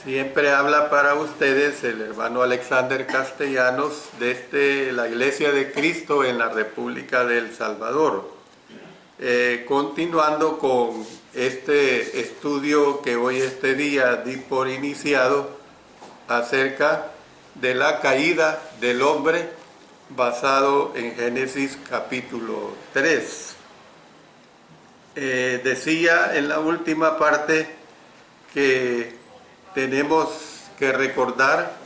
Siempre habla para ustedes el hermano Alexander Castellanos desde la Iglesia de Cristo en la República de El Salvador. Continuando con este estudio que hoy este día di por iniciado acerca de la caída del hombre basado en Génesis capítulo 3. Decía en la última parte que tenemos que recordar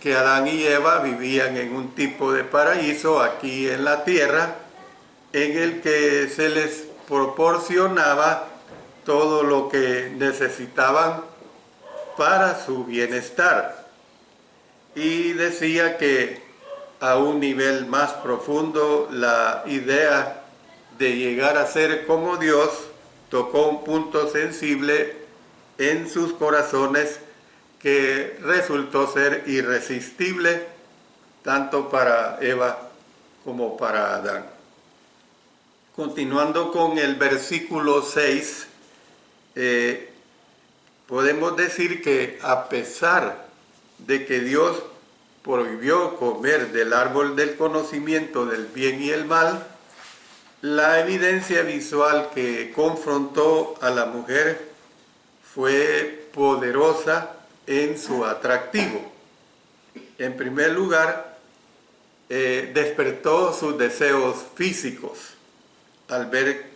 que Adán y Eva vivían en un tipo de paraíso aquí en la tierra, en el que se les proporcionaba todo lo que necesitaban para su bienestar. Y decía que a un nivel más profundo la idea de llegar a ser como Dios tocó un punto sensible en sus corazones que resultó ser irresistible tanto para Eva como para Adán. Continuando con el versículo 6, podemos decir que a pesar de que Dios prohibió comer del árbol del conocimiento del bien y el mal, la evidencia visual que confrontó a la mujer fue poderosa en su atractivo. En primer lugar, despertó sus deseos físicos al ver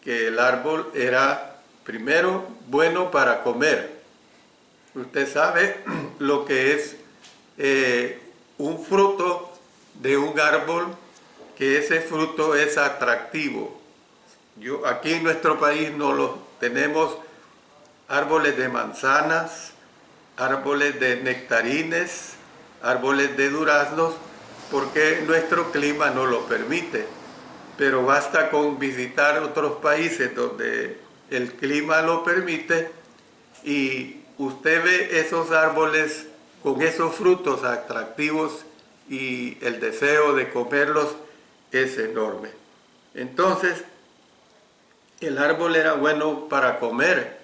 que el árbol era, primero, bueno para comer. Usted sabe lo que es un fruto de un árbol, que ese fruto es atractivo. Aquí en nuestro país no lo tenemos. Árboles de manzanas, árboles de nectarines, árboles de duraznos, porque nuestro clima no lo permite. Pero basta con visitar otros países donde el clima lo permite y usted ve esos árboles con esos frutos atractivos y el deseo de comerlos es enorme. Entonces, el árbol era bueno para comer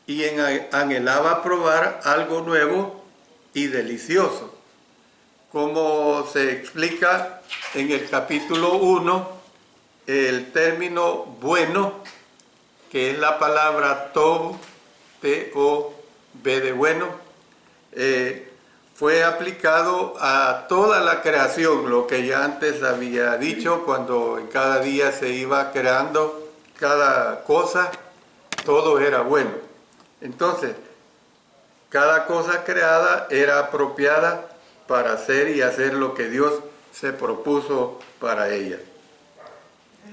y anhelaba probar algo nuevo y delicioso. Como se explica en el capítulo 1, el término bueno, que es la palabra tov, T-O-B de bueno, fue aplicado a toda la creación, lo que ya antes había dicho, cuando en cada día se iba creando cada cosa, todo era bueno. Entonces, cada cosa creada era apropiada para hacer y hacer lo que Dios se propuso para ella.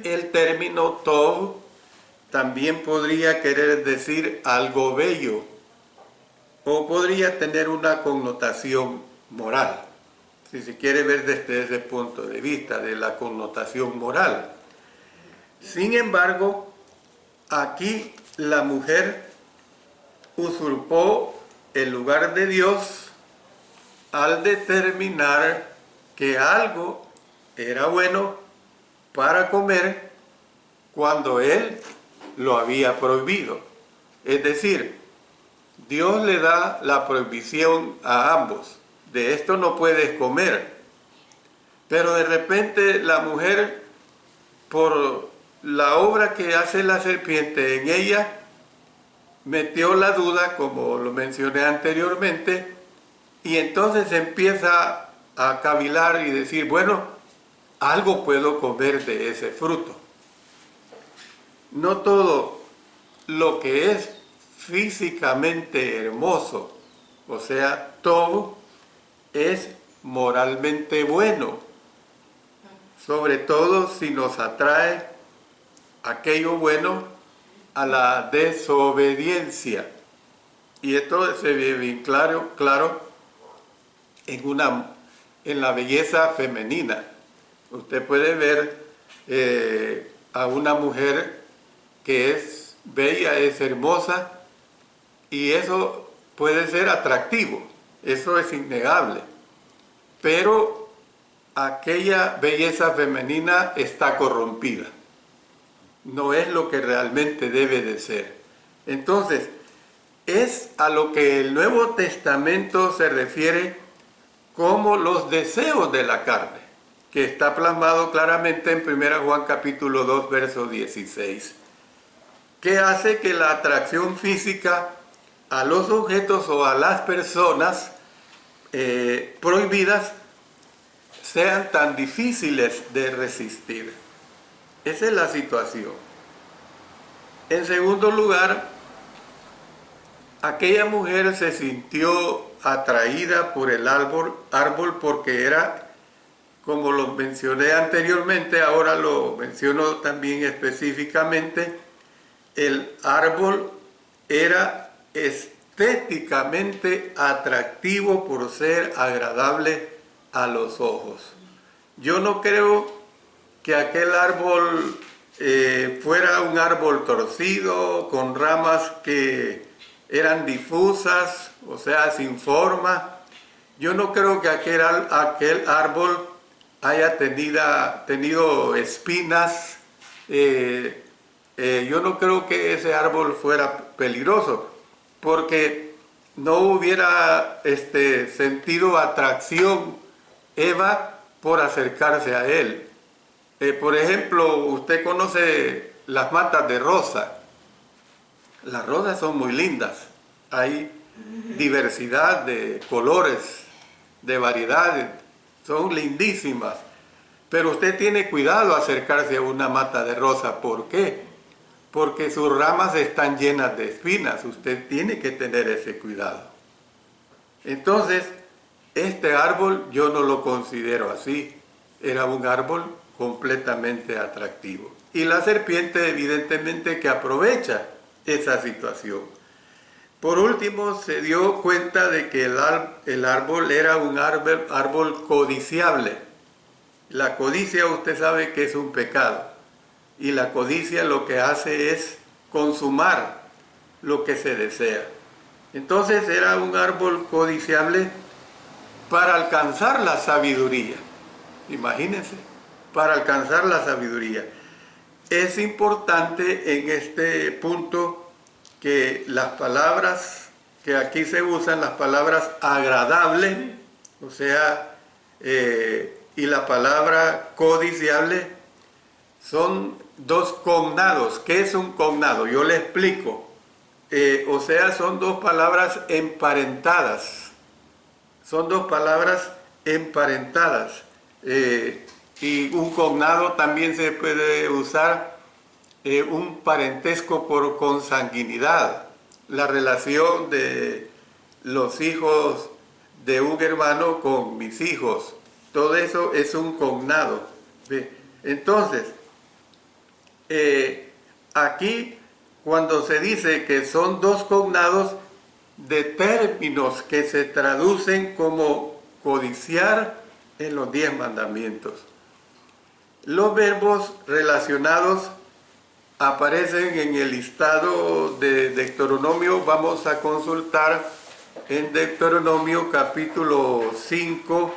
El término tov también podría querer decir algo bello o podría tener una connotación moral, si se quiere ver desde ese punto de vista, de la connotación moral. Sin embargo, aquí la mujer usurpó el lugar de Dios al determinar que algo era bueno para comer cuando Él lo había prohibido. Es decir, Dios le da la prohibición a ambos. De esto no puedes comer. Pero de repente la mujer, por la obra que hace la serpiente en ella, metió la duda, como lo mencioné anteriormente, y entonces empieza a cavilar y decir, bueno, algo puedo comer de ese fruto. No todo lo que es físicamente hermoso, o sea, todo es moralmente bueno, sobre todo si nos atrae aquello bueno a la desobediencia. Y esto se ve bien claro en la belleza femenina. Usted puede ver a una mujer que es bella, es hermosa, y eso puede ser atractivo, eso es innegable. Pero aquella belleza femenina está corrompida. No es lo que realmente debe de ser. Entonces, es a lo que el Nuevo Testamento se refiere como los deseos de la carne, que está plasmado claramente en 1 Juan capítulo 2, verso 16, que hace que la atracción física a los objetos o a las personas prohibidas sean tan difíciles de resistir. Esa es la situación. En segundo lugar, aquella mujer se sintió atraída por el árbol porque era, como lo mencioné anteriormente, ahora lo menciono también específicamente, el árbol era estéticamente atractivo por ser agradable a los ojos. Yo no creo que aquel árbol fuera un árbol torcido, con ramas que eran difusas, o sea, sin forma. Yo no creo que aquel árbol haya tenido espinas. Yo no creo que ese árbol fuera peligroso, porque no hubiera sentido atracción Eva por acercarse a él. Por ejemplo, usted conoce las matas de rosa. Las rosas son muy lindas. Hay diversidad de colores, de variedades. Son lindísimas. Pero usted tiene cuidado acercarse a una mata de rosa. ¿Por qué? Porque sus ramas están llenas de espinas. Usted tiene que tener ese cuidado. Entonces, este árbol yo no lo considero así. Era un árbol completamente atractivo. Y la serpiente evidentemente que aprovecha esa situación. Por último, se dio cuenta de que el árbol era un árbol codiciable. La codicia usted sabe que es un pecado. Y la codicia lo que hace es consumar lo que se desea. Entonces era un árbol codiciable para alcanzar la sabiduría. Imagínense, para alcanzar la sabiduría. Es importante en este punto que las palabras que aquí se usan, las palabras agradable, o sea, y la palabra codiciable, son dos cognados. ¿Qué es un cognado? Yo le explico. O sea, son dos palabras emparentadas. Son dos palabras emparentadas. Y un cognado también se puede usar un parentesco por consanguinidad. La relación de los hijos de un hermano con mis hijos. Todo eso es un cognado. Entonces, aquí cuando se dice que son dos cognados de términos que se traducen como codiciar en los 10 mandamientos. Los verbos relacionados aparecen en el listado de Deuteronomio. Vamos a consultar en Deuteronomio capítulo 5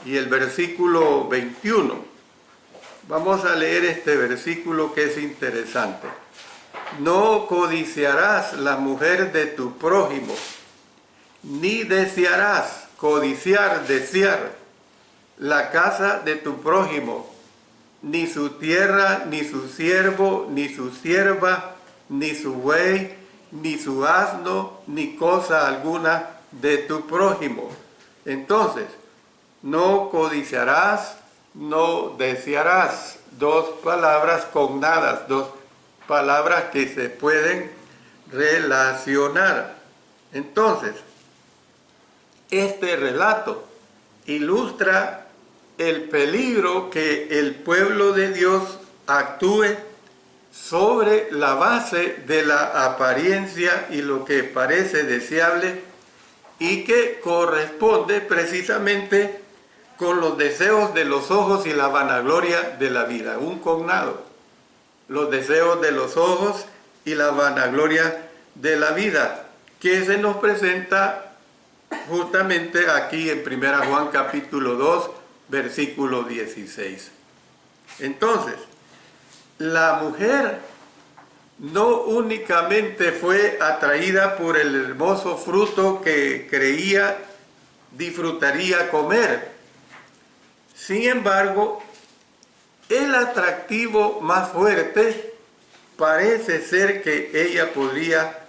y el versículo 21. Vamos a leer este versículo que es interesante. No codiciarás la mujer de tu prójimo, ni desearás, codiciar, desear, la casa de tu prójimo, ni su tierra, ni su siervo, ni su sierva, ni su buey, ni su asno, ni cosa alguna de tu prójimo. Entonces, no codiciarás, no desearás. Dos palabras cognadas, dos palabras que se pueden relacionar. Entonces, este relato ilustra el peligro que el pueblo de Dios actúe sobre la base de la apariencia y lo que parece deseable y que corresponde precisamente con los deseos de los ojos y la vanagloria de la vida. Un cognado. Los deseos de los ojos y la vanagloria de la vida, que se nos presenta justamente aquí en 1 Juan capítulo 2, versículo 16. Entonces, la mujer no únicamente fue atraída por el hermoso fruto que creía disfrutaría comer. Sin embargo, el atractivo más fuerte parece ser que ella podría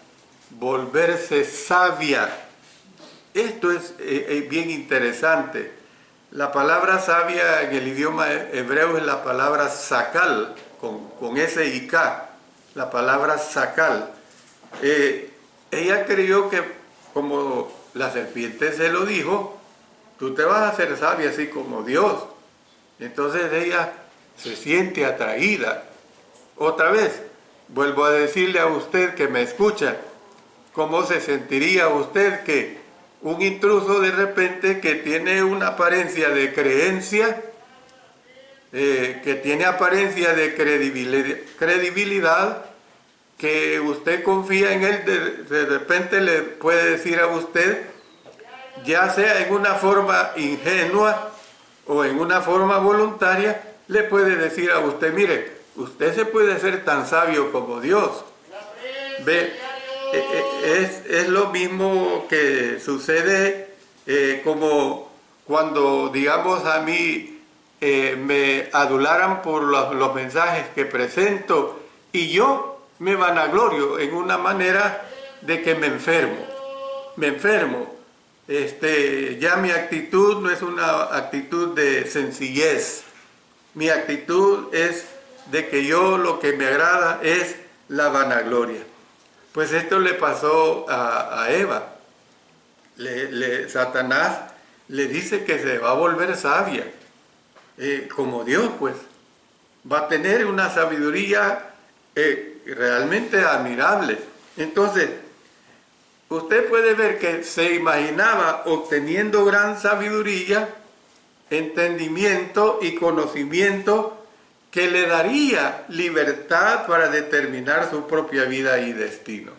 volverse sabia. Esto es bien interesante. La palabra sabia en el idioma hebreo es la palabra sakal, con S y K, la palabra sakal. Ella creyó que, como la serpiente se lo dijo, tú te vas a hacer sabia así como Dios. Entonces ella se siente atraída. Otra vez, vuelvo a decirle a usted que me escucha, ¿cómo se sentiría usted que un intruso de repente que tiene una apariencia de creencia, que tiene apariencia de credibilidad, que usted confía en él, de repente le puede decir a usted, ya sea en una forma ingenua o en una forma voluntaria, le puede decir a usted, mire, usted se puede hacer tan sabio como Dios. Ve, es lo mismo que sucede como cuando, digamos, a mí me adularan por los mensajes que presento y yo me vanaglorio en una manera de que me enfermo. Ya mi actitud no es una actitud de sencillez. Mi actitud es de que yo lo que me agrada es la vanagloria. Pues esto le pasó a Eva. Satanás le dice que se va a volver sabia, como Dios, pues. Va a tener una sabiduría realmente admirable. Entonces, usted puede ver que se imaginaba obteniendo gran sabiduría, entendimiento y conocimiento que le daría libertad para determinar su propia vida y destino.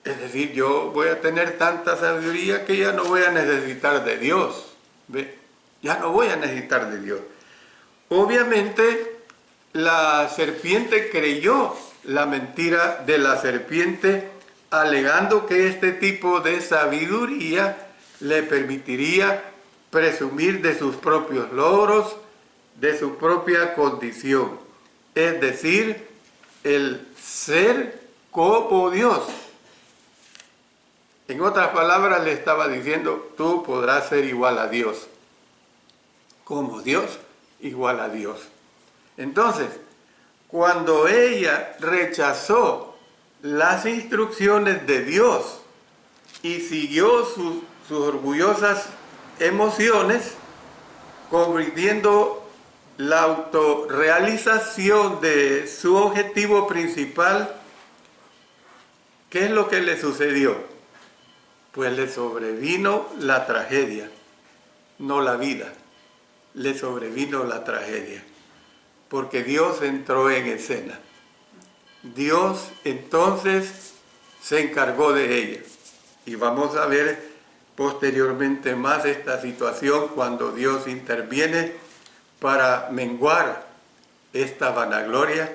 Es decir, yo voy a tener tanta sabiduría que ya no voy a necesitar de Dios. ¿Ve? Ya no voy a necesitar de Dios. Obviamente, la serpiente creyó la mentira de la serpiente, alegando que este tipo de sabiduría le permitiría presumir de sus propios logros, de su propia condición, es decir, el ser como Dios. En otras palabras, le estaba diciendo, tú podrás ser igual a Dios, como Dios, igual a Dios. Entonces, cuando ella rechazó las instrucciones de Dios y siguió sus orgullosas emociones, convirtiendo la autorrealización de su objetivo principal, ¿qué es lo que le sucedió? Pues le sobrevino la tragedia, no la vida, le sobrevino la tragedia, porque Dios entró en escena. Dios entonces se encargó de ella. Y vamos a ver posteriormente más esta situación cuando Dios interviene para menguar esta vanagloria,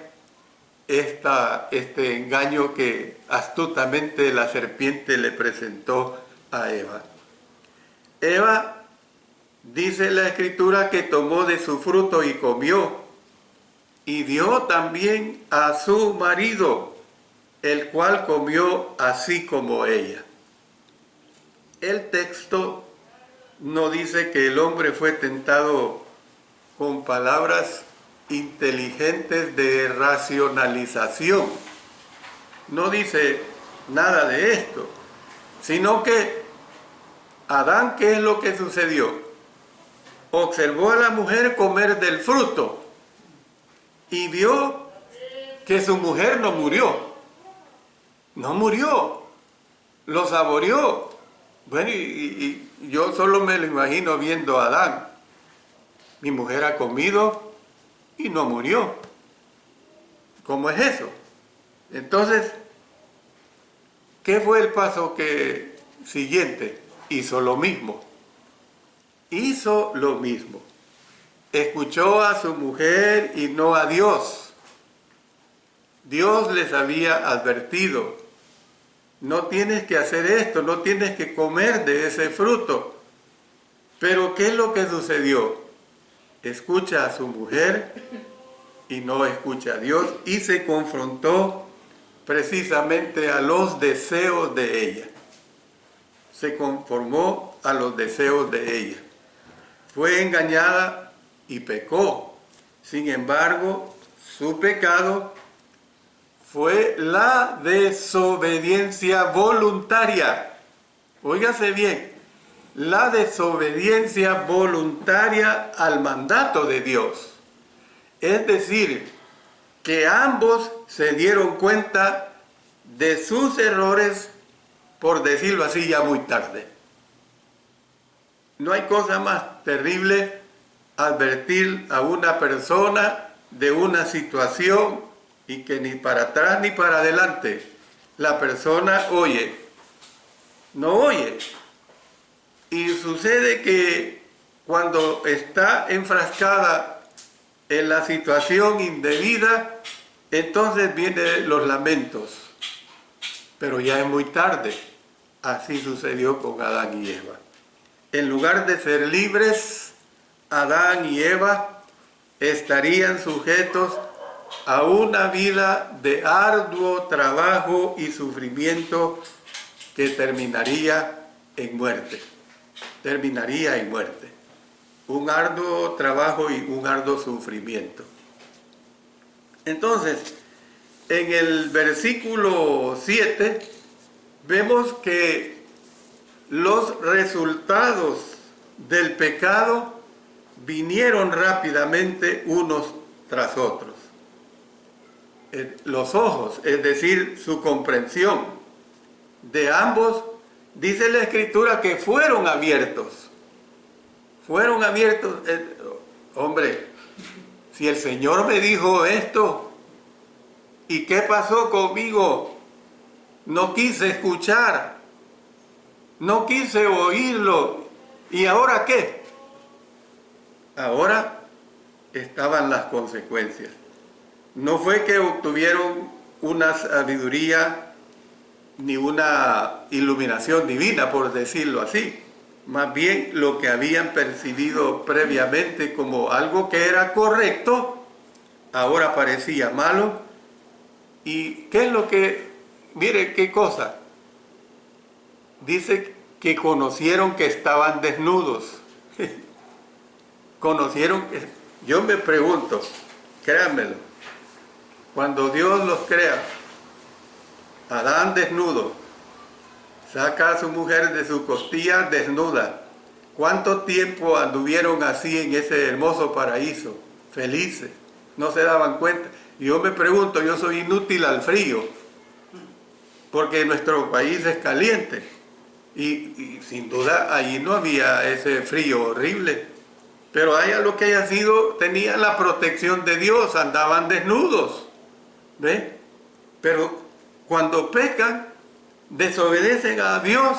este engaño que astutamente la serpiente le presentó a Eva. Eva, dice la Escritura, que tomó de su fruto y comió, y dio también a su marido, el cual comió así como ella. El texto no dice que el hombre fue tentado con palabras inteligentes de racionalización. No dice nada de esto, sino que Adán, ¿qué es lo que sucedió? Observó a la mujer comer del fruto y vio que su mujer no murió. No murió, lo saboreó. Bueno, y yo solo me lo imagino viendo a Adán. Mi mujer ha comido y no murió. ¿Cómo es eso? Entonces, ¿qué fue el paso siguiente? Hizo lo mismo. Hizo lo mismo. Escuchó a su mujer y no a Dios. Dios les había advertido, no tienes que hacer esto, no tienes que comer de ese fruto. Pero ¿qué es lo que sucedió? Escucha a su mujer y no escucha a Dios, y se confrontó precisamente a los deseos de ella. Se conformó a los deseos de ella. Fue engañada y pecó. Sin embargo, su pecado fue la desobediencia voluntaria. Óigase bien, la desobediencia voluntaria al mandato de Dios. Es decir, que ambos se dieron cuenta de sus errores, por decirlo así, ya muy tarde. No hay cosa más terrible advertir a una persona de una situación y que ni para atrás ni para adelante la persona oye, no oye. Y sucede que cuando está enfrascada en la situación indebida, entonces vienen los lamentos. Pero ya es muy tarde. Así sucedió con Adán y Eva. En lugar de ser libres, Adán y Eva estarían sujetos a una vida de arduo trabajo y sufrimiento que terminaría en muerte. Terminaría en muerte. Un arduo trabajo y un arduo sufrimiento. Entonces, en el versículo 7, vemos que los resultados del pecado vinieron rápidamente unos tras otros. Los ojos, es decir, su comprensión de ambos, dice la Escritura que fueron abiertos. Fueron abiertos. Hombre, si el Señor me dijo esto, ¿y qué pasó conmigo? No quise escuchar, no quise oírlo. ¿Y ahora qué? Ahora estaban las consecuencias. No fue que obtuvieron una sabiduría ni una iluminación divina, por decirlo así. Más bien lo que habían percibido previamente como algo que era correcto, ahora parecía malo. ¿Y qué es lo que, mire qué cosa? Dice que conocieron que estaban desnudos. Conocieron que, yo me pregunto, créanmelo, cuando Dios los crea, Adán desnudo, saca a su mujer de su costilla desnuda. ¿Cuánto tiempo anduvieron así en ese hermoso paraíso? Felices, no se daban cuenta. Y yo me pregunto, yo soy inútil al frío, porque nuestro país es caliente. Y sin duda allí no había ese frío horrible. Pero haya lo que haya sido, tenían la protección de Dios, andaban desnudos. ¿Ve? Pero cuando pecan, desobedecen a Dios,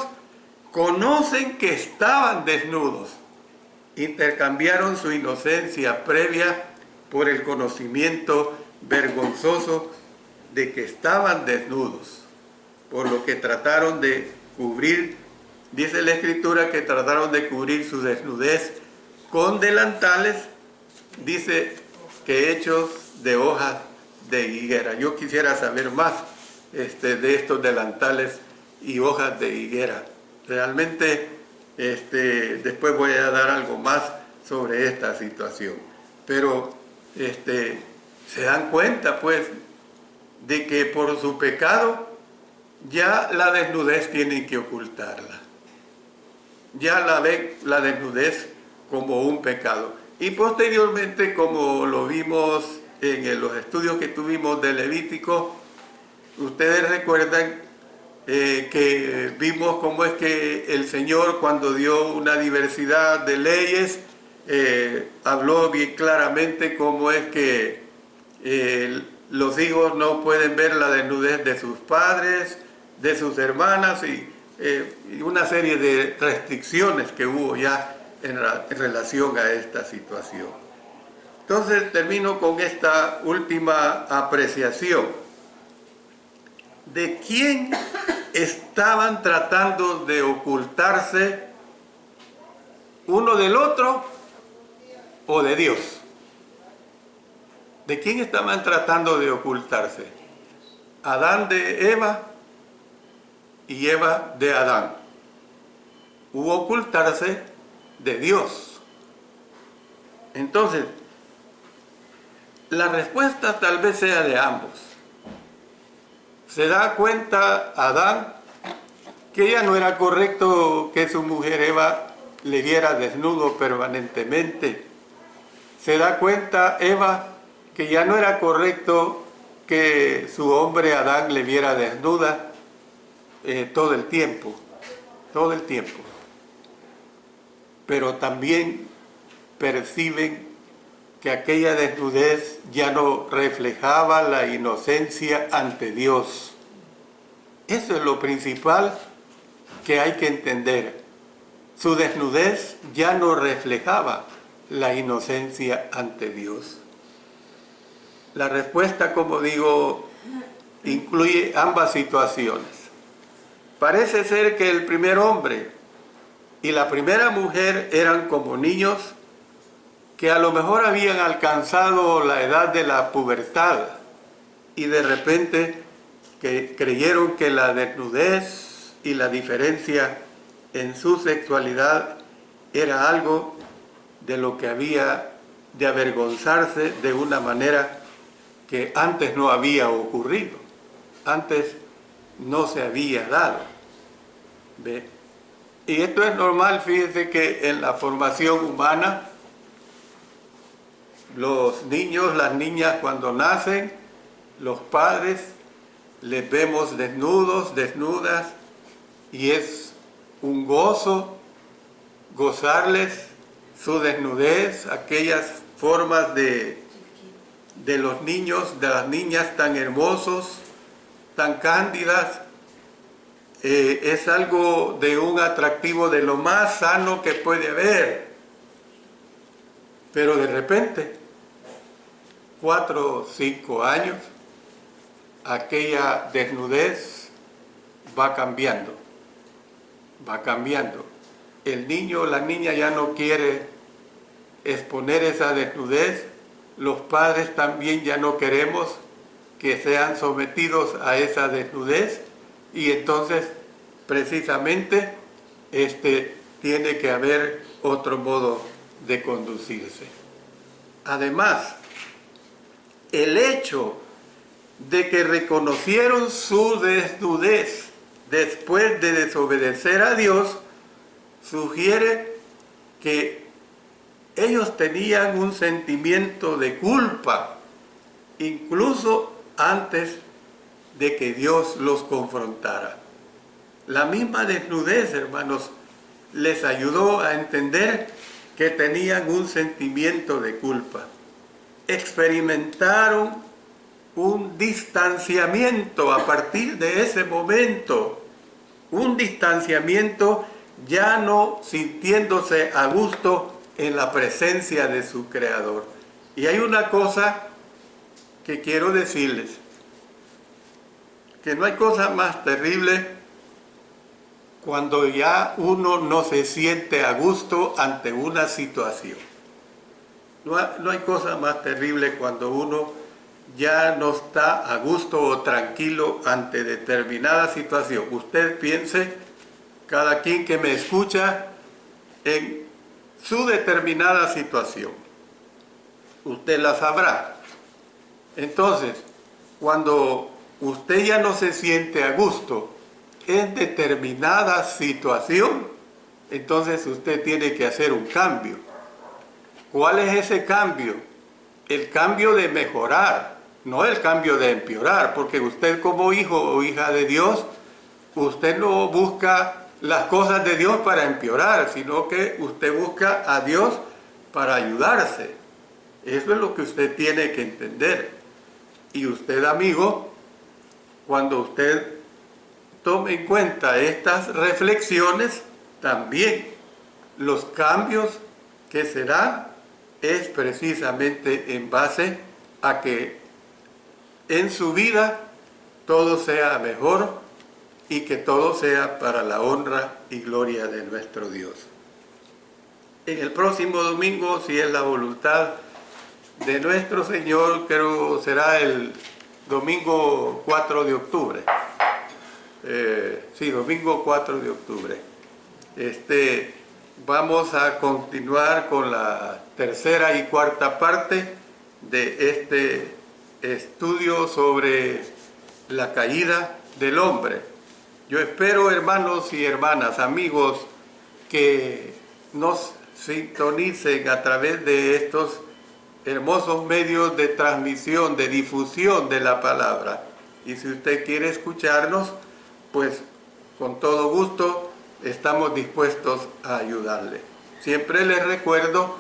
conocen que estaban desnudos. Intercambiaron su inocencia previa por el conocimiento vergonzoso de que estaban desnudos, por lo que trataron de cubrir, dice la Escritura que trataron de cubrir su desnudez con delantales, dice que hechos de hojas de higuera. Yo quisiera saber más de estos delantales y hojas de higuera. Realmente después voy a dar algo más sobre esta situación. Pero se dan cuenta pues de que por su pecado ya la desnudez tienen que ocultarla. Ya la ven la desnudez como un pecado. Y posteriormente, como lo vimos en los estudios que tuvimos de Levítico, ustedes recuerdan que vimos cómo es que el Señor, cuando dio una diversidad de leyes, habló bien claramente cómo es que los hijos no pueden ver la desnudez de sus padres, de sus hermanas y una serie de restricciones que hubo ya en relación a esta situación. Entonces termino con esta última apreciación. ¿de quién estaban tratando de ocultarse uno del otro o de Dios? ¿De quién estaban tratando de ocultarse? Adán de Eva y Eva de Adán. U ocultarse de Dios. Entonces, la respuesta tal vez sea de ambos. Se da cuenta Adán que ya no era correcto que su mujer Eva le viera desnudo permanentemente. Se da cuenta Eva que ya no era correcto que su hombre Adán le viera desnuda todo el tiempo. Pero también perciben que aquella desnudez ya no reflejaba la inocencia ante Dios. Eso es lo principal que hay que entender. Su desnudez ya no reflejaba la inocencia ante Dios. La respuesta, como digo, incluye ambas situaciones. Parece ser que el primer hombre y la primera mujer eran como niños que a lo mejor habían alcanzado la edad de la pubertad y de repente que creyeron que la desnudez y la diferencia en su sexualidad era algo de lo que había de avergonzarse de una manera que antes no había ocurrido, antes no se había dado. ¿Ve? Y esto es normal, fíjense que en la formación humana, los niños, las niñas cuando nacen, los padres les vemos desnudos, desnudas, y es un gozo gozarles su desnudez, aquellas formas de los niños, de las niñas tan hermosos, tan cándidas. Es algo de un atractivo de lo más sano que puede haber. Pero de repente, 4 o 5 años, aquella desnudez va cambiando. El niño o la niña ya no quiere exponer esa desnudez. Los padres también ya no queremos que sean sometidos a esa desnudez. Y entonces, precisamente, tiene que haber otro modo de conducirse. Además, el hecho de que reconocieron su desnudez después de desobedecer a Dios, sugiere que ellos tenían un sentimiento de culpa, incluso antes de que Dios los confrontara. La misma desnudez, hermanos, les ayudó a entender que tenían un sentimiento de culpa. Experimentaron un distanciamiento a partir de ese momento, un distanciamiento ya no sintiéndose a gusto en la presencia de su Creador. Y hay una cosa que quiero decirles, que no hay cosa más terrible cuando ya uno no se siente a gusto ante una situación. No hay cosa más terrible cuando uno ya no está a gusto o tranquilo ante determinada situación. Usted piense, cada quien que me escucha, en su determinada situación. Usted la sabrá. Entonces, cuando usted ya no se siente a gusto en determinada situación, entonces usted tiene que hacer un cambio. ¿Cuál es ese cambio? El cambio de mejorar, no el cambio de empeorar, porque usted como hijo o hija de Dios, usted no busca las cosas de Dios para empeorar, sino que usted busca a Dios para ayudarse. Eso es lo que usted tiene que entender. Y usted, amigo, cuando usted tome en cuenta estas reflexiones, también los cambios que se dan es precisamente en base a que en su vida todo sea mejor y que todo sea para la honra y gloria de nuestro Dios. En el próximo domingo, si es la voluntad de nuestro Señor, creo será el domingo 4 de octubre. Sí, domingo 4 de octubre. Vamos a continuar con la tercera y cuarta parte de este estudio sobre la caída del hombre. Yo espero, hermanos y hermanas, amigos, que nos sintonicen a través de estos hermosos medios de transmisión, de difusión de la palabra. Y si usted quiere escucharnos, pues con todo gusto estamos dispuestos a ayudarle. Siempre les recuerdo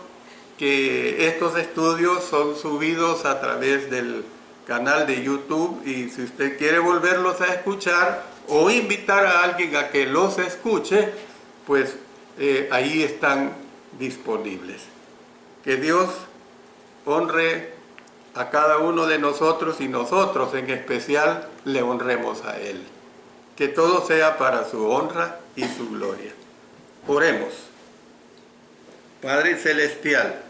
que estos estudios son subidos a través del canal de YouTube, y si usted quiere volverlos a escuchar o invitar a alguien a que los escuche, pues ahí están disponibles. Que Dios honre a cada uno de nosotros, y nosotros en especial le honremos a Él. Que todo sea para su honra y su gloria. Oremos. Padre Celestial,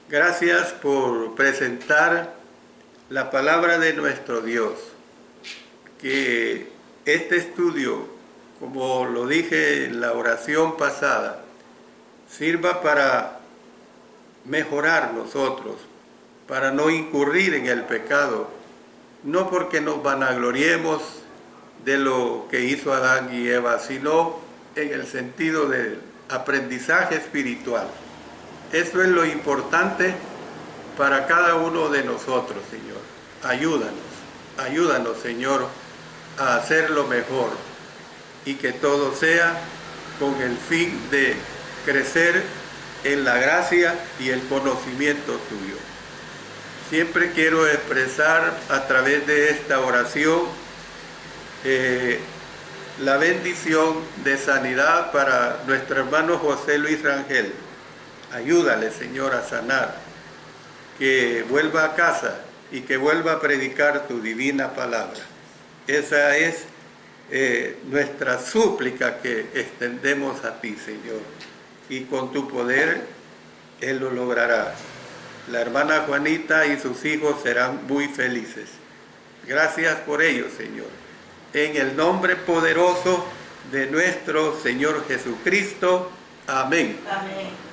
gracias por presentar la palabra de nuestro Dios. Que este estudio, como lo dije en la oración pasada, sirva para mejorar nosotros, para no incurrir en el pecado, no porque nos vanagloriemos de lo que hizo Adán y Eva, sino en el sentido del aprendizaje espiritual. Eso es lo importante para cada uno de nosotros, Señor. Ayúdanos, Señor, a hacerlo mejor, y que todo sea con el fin de crecer en la gracia y el conocimiento tuyo. Siempre quiero expresar a través de esta oración la bendición de sanidad para nuestro hermano José Luis Rangel. Ayúdale, Señor, a sanar, que vuelva a casa y que vuelva a predicar tu divina palabra. Esa es nuestra súplica que extendemos a ti, Señor, y con tu poder Él lo logrará. La hermana Juanita y sus hijos serán muy felices. Gracias por ello, Señor. En el nombre poderoso de nuestro Señor Jesucristo. Amén. Amén.